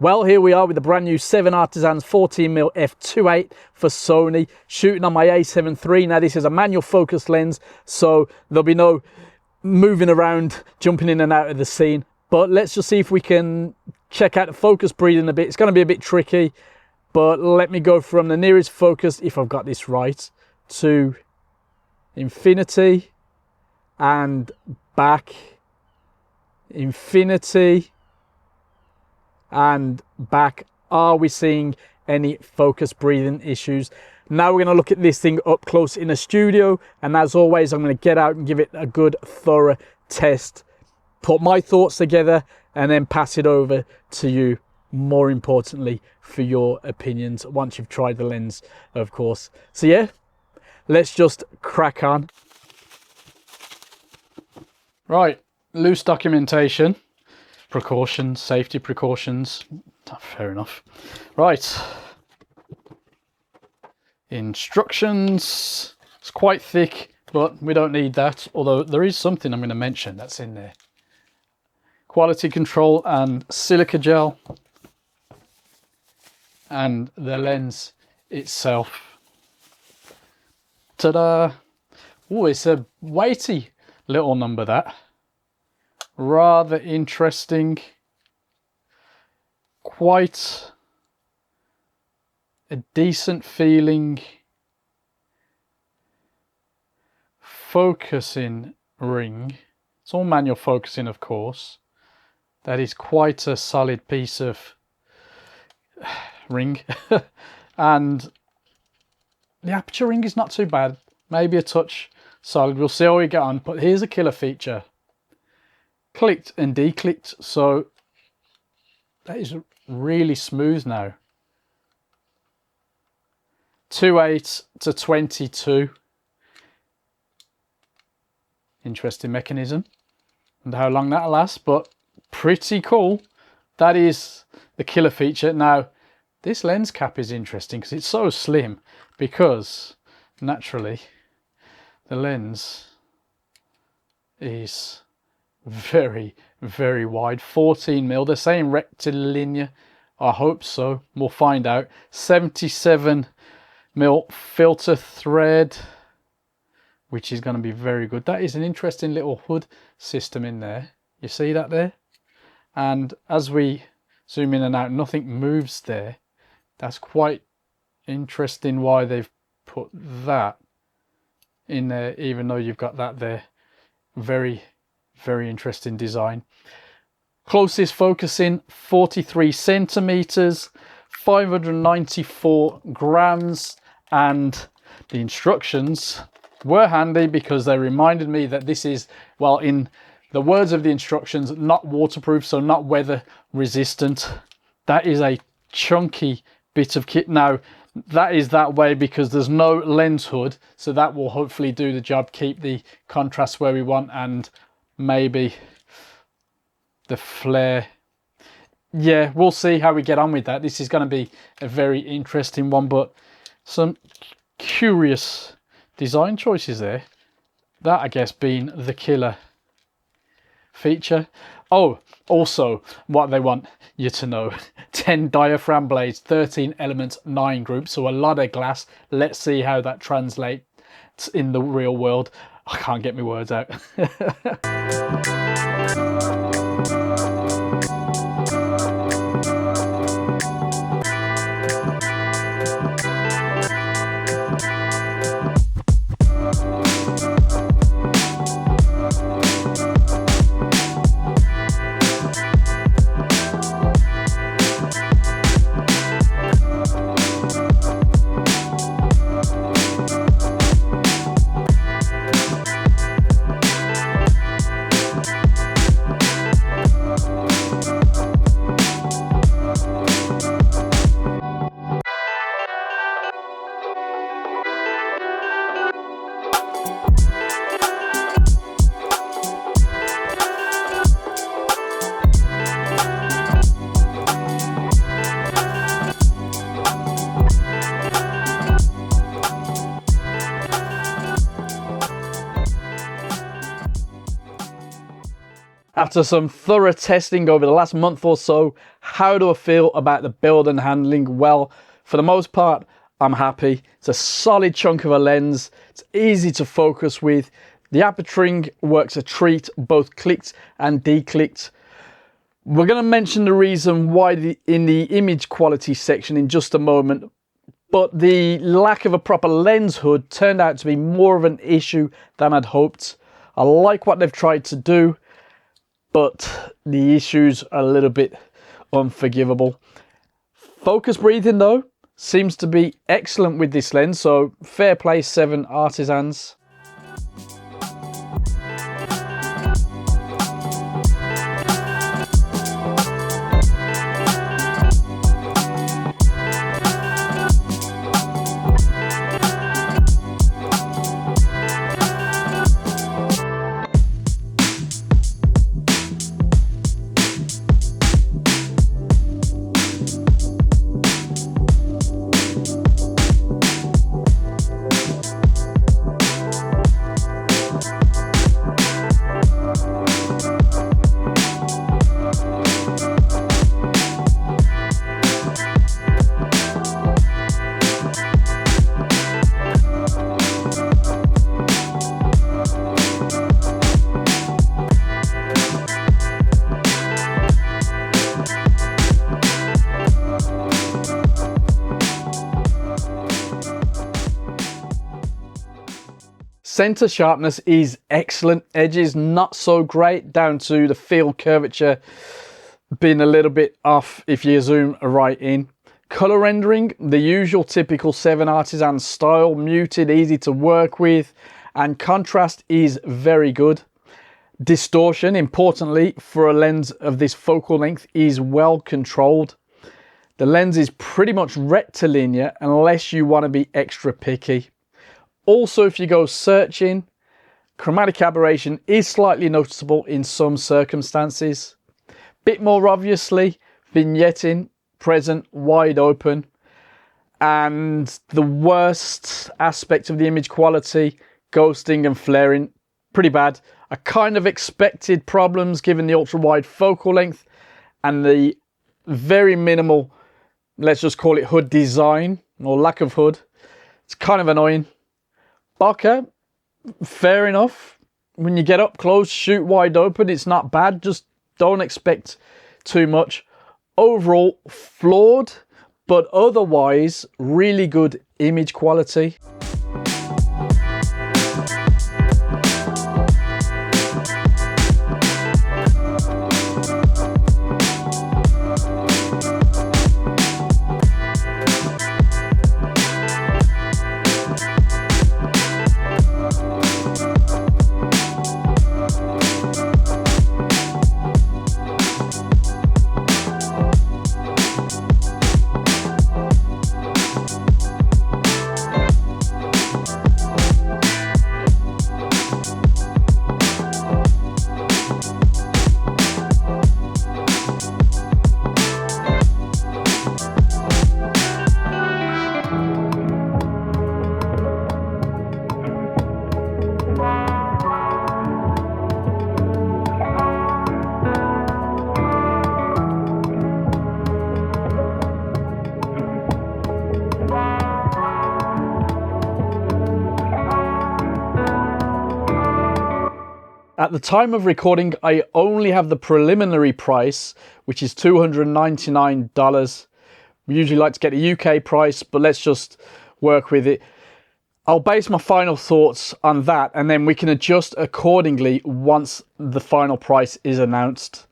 Well, here we are with the brand new 7Artisans 14mm f2.8 for Sony, shooting on my A7 III. Now this is a manual focus lens, so there'll be no moving around, jumping in and out of the scene. But let's just see if we can check out the focus breathing a bit. It's going to be a bit tricky, but let me go from the nearest focus, if I've got this right, to infinity and back, infinity and back. Are we seeing any focus breathing issues? Now we're going to look at this thing up close in a studio, and as always I'm going to get out and give it a good thorough test, put my thoughts together, and then pass it over to you, more importantly for your opinions once you've tried the lens, of course. So yeah, let's just crack on. Right, loose documentation, precautions, safety precautions. Fair enough. Right, instructions. It's quite thick, but we don't need that, although there is something I'm going to mention that's in there. Quality control and silica gel, and the lens itself. Ta-da! Oh, it's a weighty little number, that. Rather interesting. Quite a decent feeling focusing ring. It's all manual focusing, of course. That is quite a solid piece of ring. And the aperture ring is not too bad, maybe a touch solid. We'll see how we get on, but here's a killer feature. Clicked and declicked, so that is really smooth now. 2.8 to 22. Interesting mechanism, and how long that'll last, but pretty cool. That is the killer feature. Now this lens cap is interesting because it's so slim, because naturally the lens is very, very wide. 14mm. They're saying rectilinear. I hope so. We'll find out. 77mm filter thread, which is going to be very good. That is an interesting little hood system in there. You see that there? And as we zoom in and out, nothing moves there. That's quite interesting why they've put that in there, even though you've got that there. Very, very interesting design. Closest focusing 43 centimeters, 594 grams, and the instructions were handy because they reminded me that this is, well, in the words of the instructions, not waterproof, so not weather resistant. That is a chunky bit of kit. Now that is that way because there's no lens hood, so that will hopefully do the job, keep the contrast where we want, and maybe the flare. Yeah, we'll see how we get on with that. This is going to be a very interesting one, but some curious design choices there. That, I guess, being the killer feature. Oh, also what they want you to know: 10 diaphragm blades, 13 elements, 9 groups, so a lot of glass. Let's see how that translates in the real world. I can't get my words out. After some thorough testing over the last month or so, how do I feel about the build and handling? Well, for the most part, I'm happy. It's a solid chunk of a lens. It's easy to focus with. The aperturing works a treat, both clicked and declicked. We're going to mention the reason why in the image quality section in just a moment, but the lack of a proper lens hood turned out to be more of an issue than I'd hoped. I like what they've tried to do, but the issues are a little bit unforgivable. Focus breathing though seems to be excellent with this lens, so fair play 7Artisans. Center sharpness is excellent, edges not so great, down to the field curvature being a little bit off if you zoom right in. Color rendering, the usual typical 7Artisans style, muted, easy to work with, and contrast is very good. Distortion, importantly for a lens of this focal length, is well controlled. The lens is pretty much rectilinear unless you want to be extra picky. Also, if you go searching, chromatic aberration is slightly noticeable in some circumstances. Bit more obviously, vignetting present, wide open. And the worst aspect of the image quality, ghosting and flaring, pretty bad. I kind of expected problems given the ultra wide focal length and the very minimal, let's just call it hood design or lack of hood. It's kind of annoying. Bokeh, fair enough. When you get up close, shoot wide open, it's not bad. Just don't expect too much. Overall, flawed, but otherwise really good image quality. At the time of recording, I only have the preliminary price, which is $299. We usually like to get a UK price, but let's just work with it. I'll base my final thoughts on that, and then we can adjust accordingly once the final price is announced.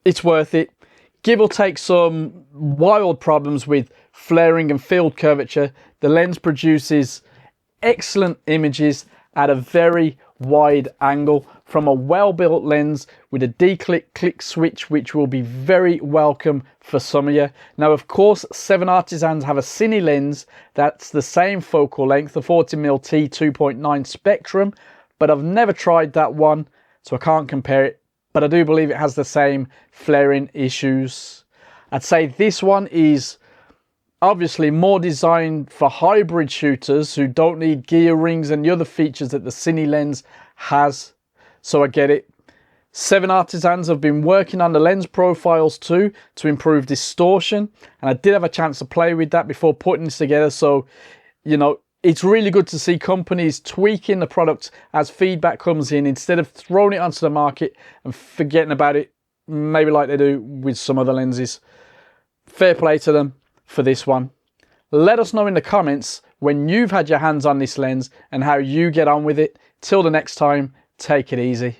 It's worth it. Give or take some wild problems with flaring and field curvature, the lens produces excellent images at a very wide angle from a well-built lens with a declick click switch, which will be very welcome for some of you. Now, of course, 7Artisans have a cine lens that's the same focal length, the 40mm t2.9 Spectrum, but I've never tried that one, so I can't compare it, but I do believe it has the same flaring issues. I'd say this one is obviously more designed for hybrid shooters who don't need gear rings and the other features that the cine lens has, so I get it. 7Artisans have been working on the lens profiles too to improve distortion, and I did have a chance to play with that before putting this together. So, you know, it's really good to see companies tweaking the product as feedback comes in, instead of throwing it onto the market and forgetting about it, maybe like they do with some other lenses. Fair play to them for this one. Let us know in the comments when you've had your hands on this lens and how you get on with it. Till the next time, take it easy.